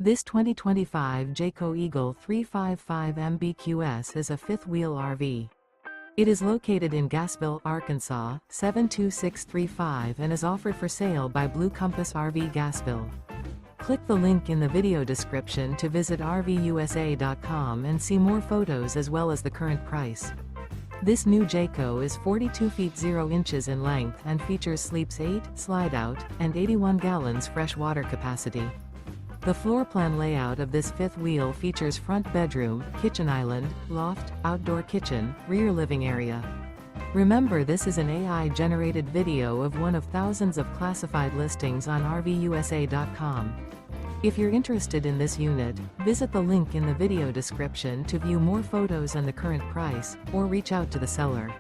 This 2025 Jayco Eagle 355 MBQS is a fifth-wheel RV. It is located in Gassville, Arkansas, 72635 and is offered for sale by Blue Compass RV Gassville. Click the link in the video description to visit RVUSA.com and see more photos as well as the current price. This new Jayco is 42 feet 0 inches in length and features sleeps 8, slide-out, and 81 gallons fresh water capacity. The floor plan layout of this fifth wheel features front bedroom, kitchen island, loft, outdoor kitchen, rear living area. Remember, this is an AI-generated video of one of thousands of classified listings on RVUSA.com. If you're interested in this unit, visit the link in the video description to view more photos and the current price, or reach out to the seller.